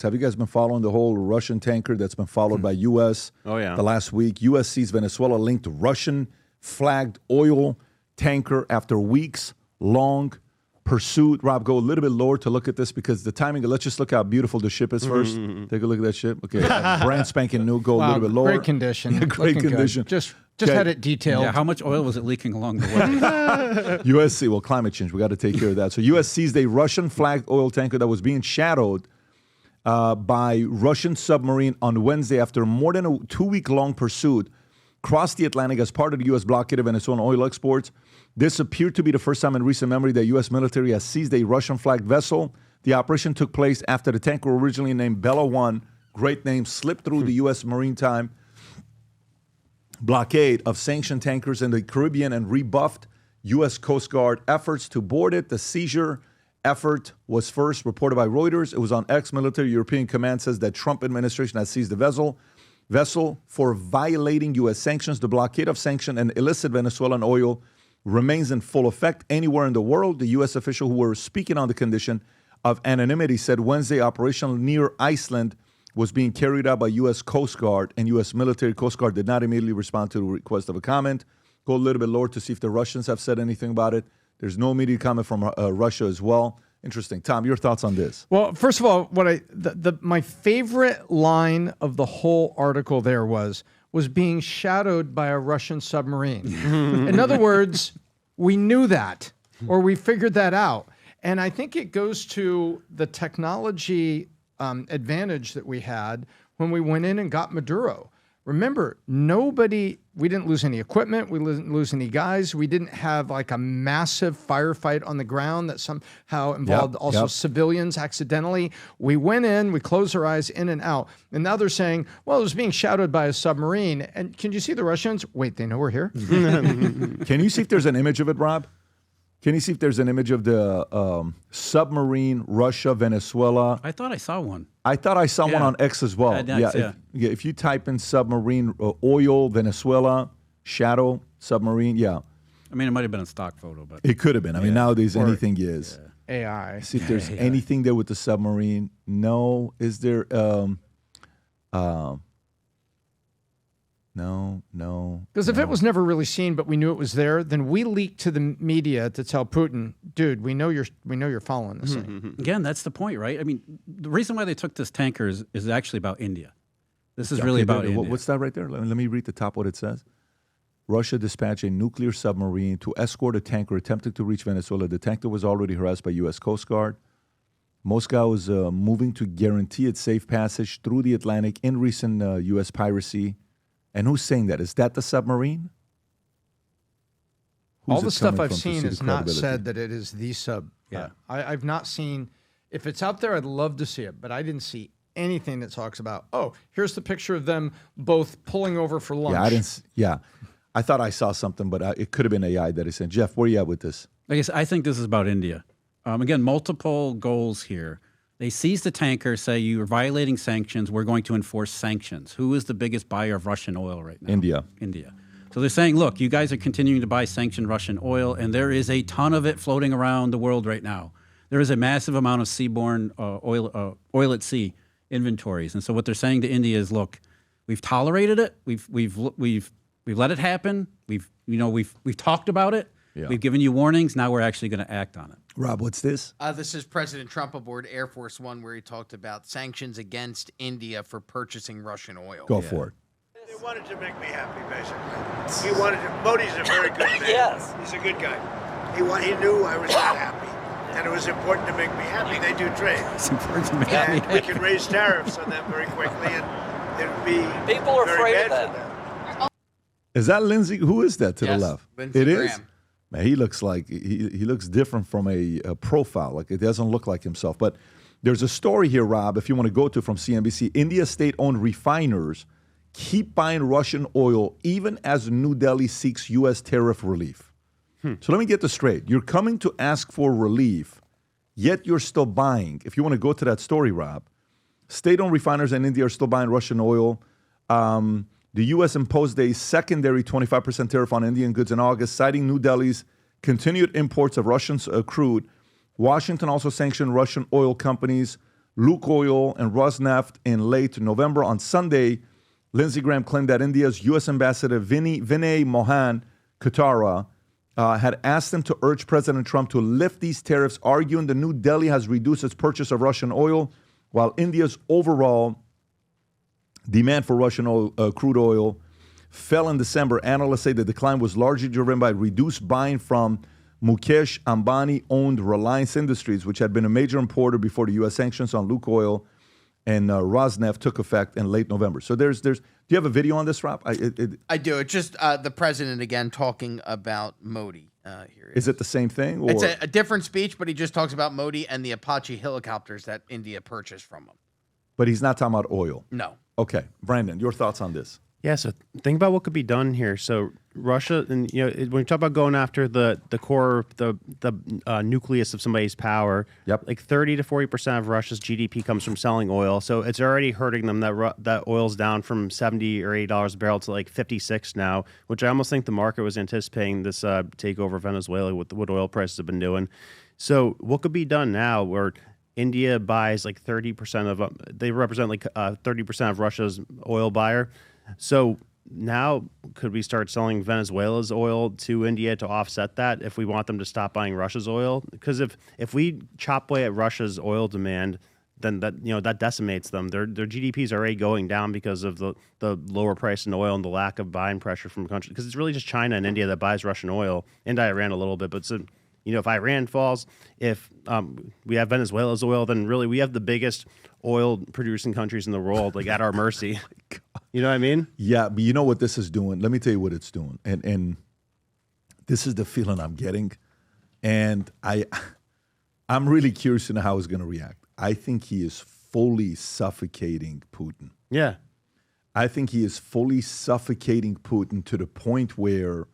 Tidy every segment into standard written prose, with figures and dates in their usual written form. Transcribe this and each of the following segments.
Have you guys been following the whole Russian tanker that's been followed by U.S. Oh, yeah. the last week? U.S. sees Venezuela-linked Russian-flagged oil tanker after weeks-long pursuit. Rob, go a little bit lower to look at this because the timing, let's just look how beautiful the ship is first. Take a look at that ship. Okay, brand spanking new. Go a little bit lower. Great condition. Yeah, great Looking condition. Good. Just had it detailed. Yeah, how much oil was it leaking along the way? USC, well, climate change. We got to take care of that. So U.S. seized a Russian-flagged oil tanker that was being shadowed by Russian submarine on Wednesday after more than a 2-week-long pursuit crossed the Atlantic as part of the U.S. blockade of Venezuelan oil exports. This appeared to be the first time in recent memory that U.S. military has seized a Russian-flagged vessel. The operation took place after the tanker, originally named Bella 1, great name, slipped through the U.S. maritime blockade of sanctioned tankers in the Caribbean and rebuffed U.S. Coast Guard efforts to board it. The seizure effort was first reported by Reuters. It was on X. Military European Command says that Trump administration has seized the vessel for violating U.S. sanctions. The blockade of sanctioned and illicit Venezuelan oil remains in full effect anywhere in the world. The U.S. official who were speaking on the condition of anonymity said Wednesday operation near Iceland was being carried out by U.S. Coast Guard, and U.S. military Coast Guard did not immediately respond to the request of a comment. Go a little bit lower to see if the Russians have said anything about it. There's no immediate comment from Russia as well. Interesting. Tom, your thoughts on this? Well, first of all, my favorite line of the whole article there was being shadowed by a Russian submarine. In other words, we knew that, or we figured that out. And I think it goes to the technology advantage that we had when we went in and got Maduro. Remember, we didn't lose any equipment. We didn't lose any guys. We didn't have like a massive firefight on the ground that somehow involved civilians accidentally. We went in, we closed our eyes in and out. And now they're saying, well, it was being shadowed by a submarine. And can you see the Russians? Wait, they know we're here? Can you see if there's an image of it, Rob? Can you see if there's an image of the submarine, Russia, Venezuela? I thought I saw one. I thought I saw one on X as well. If you type in submarine, oil, Venezuela, shadow, submarine, I mean, it might have been a stock photo, but it could have been. I mean, nowadays anything is. AI. See if there's anything there with the submarine. No. Is there? No. Because if it was never really seen, but we knew it was there, then we leaked to the media to tell Putin, dude, we know you're following this thing. Again, that's the point, right? I mean, the reason why they took this tanker is actually about India. This is really about India. What's that right there? Let me read the top what it says. Russia dispatched a nuclear submarine to escort a tanker attempting to reach Venezuela. The tanker was already harassed by U.S. Coast Guard. Moscow is moving to guarantee its safe passage through the Atlantic in recent U.S. piracy. And who's saying that? Is that the submarine? All the stuff I've seen has not said that it is the sub. Yeah. I've not seen, if it's out there, I'd love to see it, but I didn't see anything that talks about, oh, here's the picture of them both pulling over for lunch. I thought I saw something, but it could have been AI that is saying. Jeff, where are you at with this? I think this is about India. Again, multiple goals here. They seize the tanker, say you are violating sanctions. We're going to enforce sanctions. Who is the biggest buyer of Russian oil right now? India. So they're saying, look, you guys are continuing to buy sanctioned Russian oil, and there is a ton of it floating around the world right now. There is a massive amount of seaborne oil at sea inventories. And so what they're saying to India is, look, we've tolerated it. We've let it happen. We've talked about it. Yeah. We've given you warnings. Now we're actually going to act on it. Rob, what's this? This is President Trump aboard Air Force One, where he talked about sanctions against India for purchasing Russian oil. Go for it. They wanted to make me happy, basically. He wanted to. Modi's a very good man. Yes. He's a good guy. He knew I was not happy. And it was important to make me happy. They do trade. It's important to make me And happy. we can raise tariffs on them very quickly, and it would be People are very afraid bad of for that. them. Is that Lindsey? Who is that to the left? Lindsey it Graham. is? Man, he looks like he looks different from a profile. Like it doesn't look like himself. But there's a story here, Rob, if you want to go to from CNBC. India state-owned refiners keep buying Russian oil even as New Delhi seeks U.S. tariff relief. So let me get this straight. You're coming to ask for relief, yet you're still buying. If you want to go to that story, Rob, state-owned refiners in India are still buying Russian oil. The U.S. imposed a secondary 25% tariff on Indian goods in August, citing New Delhi's continued imports of Russian crude. Washington also sanctioned Russian oil companies Lukoil, and Rosneft in late November. On Sunday, Lindsey Graham claimed that India's U.S. Ambassador Vinay Mohan Katara had asked him to urge President Trump to lift these tariffs, arguing that New Delhi has reduced its purchase of Russian oil, while India's overall demand for Russian oil, crude oil fell in December. Analysts say the decline was largely driven by reduced buying from Mukesh Ambani-owned Reliance Industries, which had been a major importer before the U.S. sanctions on Lukoil and Rosneft took effect in late November. So do you have a video on this, Rob? I do. It's just the president again talking about Modi. Here is it the same thing? Or? It's a different speech, but he just talks about Modi and the Apache helicopters that India purchased from him. But he's not talking about oil. No. Okay. Brandon, your thoughts on this? Yeah, so think about what could be done here. So Russia, and when we talk about going after the core, the nucleus of somebody's power, yep, like 30 to 40% of Russia's GDP comes from selling oil. So it's already hurting them that oil's down from $70 or $80 a barrel to like 56 now, which I almost think the market was anticipating this takeover of Venezuela with what oil prices have been doing. So what could be done now where India buys like 30% of, they represent like 30% of Russia's oil buyer. So now could we start selling Venezuela's oil to India to offset that if we want them to stop buying Russia's oil? Because if we chop away at Russia's oil demand, then that decimates them. Their GDPs are already going down because of the lower price in oil and the lack of buying pressure from countries. Because it's really just China and India that buys Russian oil, and Iran a little bit. But so, if Iran falls, if we have Venezuela's oil, then really we have the biggest oil producing countries in the world like at our mercy. You know what I mean? Yeah, but you know what this is doing? Let me tell you what it's doing. And this is the feeling I'm getting. And I'm really curious to know how he's going to react. I think he is fully suffocating Putin. Yeah. I think he is fully suffocating Putin to the point where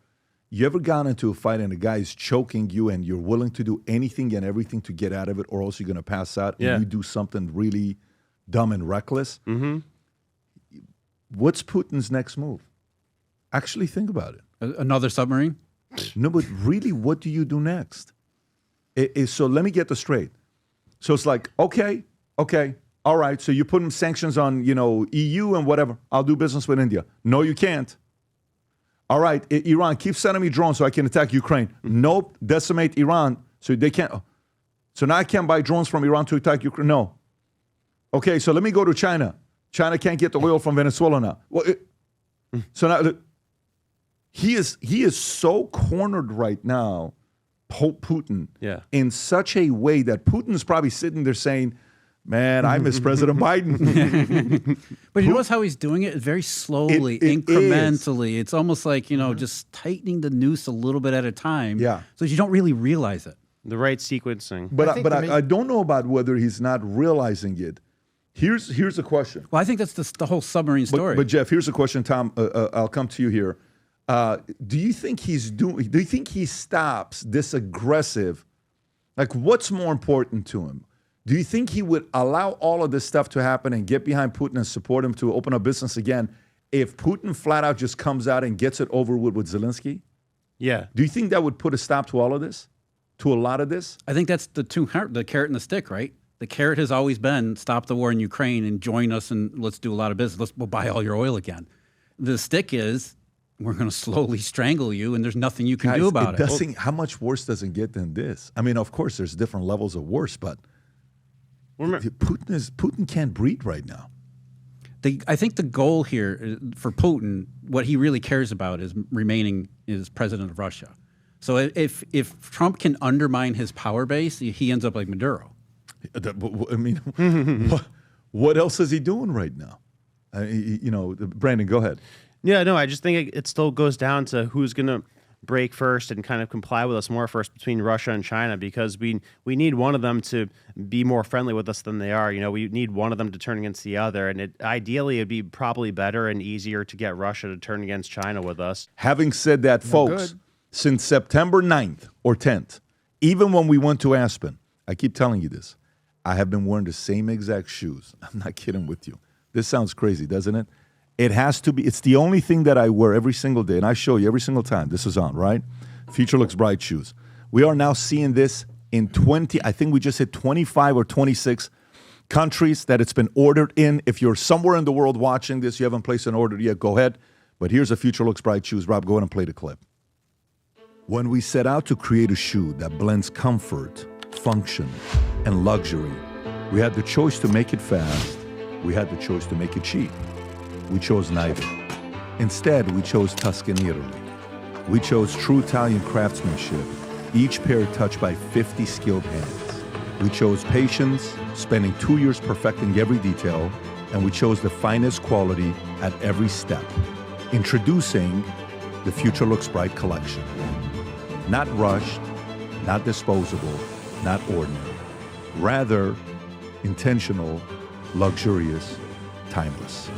you ever gone into a fight and a guy is choking you and you're willing to do anything and everything to get out of it, or else you're going to pass out and you do something really dumb and reckless? Mm-hmm. What's Putin's next move? Actually think about it. Another submarine? No, but really, what do you do next? So let me get this straight. So it's like, okay, all right, so you're putting sanctions on, EU and whatever. I'll do business with India. No, you can't. All right, Iran, keep sending me drones so I can attack Ukraine. Nope, decimate Iran so they can't. So now I can't buy drones from Iran to attack Ukraine. No. Okay, so let me go to China. China can't get the oil from Venezuela now. Well, so now look, he is so cornered right now, Putin, in such a way that Putin's probably sitting there saying, man, I miss President Biden. But you notice how he's doing it very slowly, incrementally. It's almost like, just tightening the noose a little bit at a time. Yeah. So you don't really realize it. The right sequencing. But I don't know about whether he's not realizing it. Here's a question. Well, I think that's the whole submarine story. But Jeff, here's a question, Tom. I'll come to you here. Do you think he stops this aggressive? Like, what's more important to him? Do you think he would allow all of this stuff to happen and get behind Putin and support him to open up business again if Putin flat out just comes out and gets it over with Zelensky? Yeah. Do you think that would put a stop to all of this? To a lot of this? I think that's the carrot and the stick, right? The carrot has always been stop the war in Ukraine and join us and let's do a lot of business. We'll buy all your oil again. The stick is we're going to slowly strangle you and there's nothing you can do about it. How much worse does it get than this? I mean, of course, there's different levels of worse, but Putin can't breathe right now. I think the goal here for Putin, what he really cares about is remaining as president of Russia. So if Trump can undermine his power base, he ends up like Maduro. I mean, what else is he doing right now? Brandon, go ahead. Yeah, no, I just think it still goes down to who's going to break first and kind of comply with us more first between Russia and China, because we need one of them to be more friendly with us than they are. We need one of them to turn against the other, and ideally it'd be probably better and easier to get Russia to turn against China with us. Having said that, folks, since September 9th or 10th, even when we went to Aspen, I keep telling you this, I have been wearing the same exact shoes. I'm not kidding with you. This sounds crazy, doesn't it? It has to be. It's the only thing that I wear every single day, and I show you every single time. This is on, right? Future Looks Bright shoes. We are now seeing this in 20. I think we just hit 25 or 26 countries that it's been ordered in. If you're somewhere in the world watching this, you haven't placed an order yet, go ahead. But here's a Future Looks Bright shoes. Rob, go ahead and play the clip. When we set out to create a shoe that blends comfort, function, and luxury, we had the choice to make it fast. We had the choice to make it cheap. We chose neither. Instead, we chose Tuscany, Italy. We chose true Italian craftsmanship, each pair touched by 50 skilled hands. We chose patience, spending 2 years perfecting every detail, and we chose the finest quality at every step. Introducing the Future Looks Bright collection. Not rushed, not disposable, not ordinary. Rather, intentional, luxurious, timeless.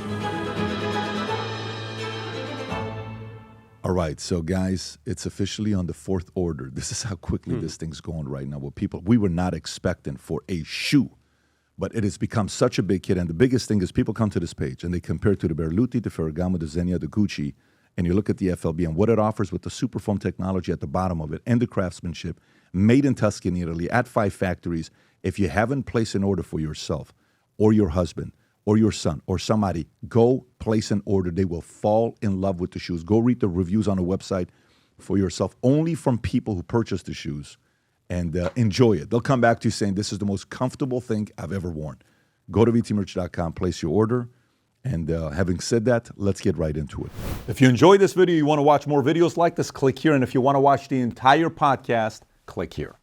All right, so guys, it's officially on the fourth order. This is how quickly this thing's going right now. What people, we were not expecting for a shoe, but it has become such a big hit. And the biggest thing is people come to this page and they compare to the Berluti, the Ferragamo, the Zegna, the Gucci, and you look at the FLB and what it offers with the super foam technology at the bottom of it and the craftsmanship, made in Tuscany, Italy, at 5 factories. If you haven't placed an order for yourself or your husband or your son or somebody, go place an order. They will fall in love with the shoes. Go read the reviews on the website for yourself, only from people who purchased the shoes, and enjoy it. They'll come back to you saying, this is the most comfortable thing I've ever worn. Go to vtmerch.com, place your order. And having said that, let's get right into it. If you enjoyed this video, you want to watch more videos like this, click here. And if you want to watch the entire podcast, click here.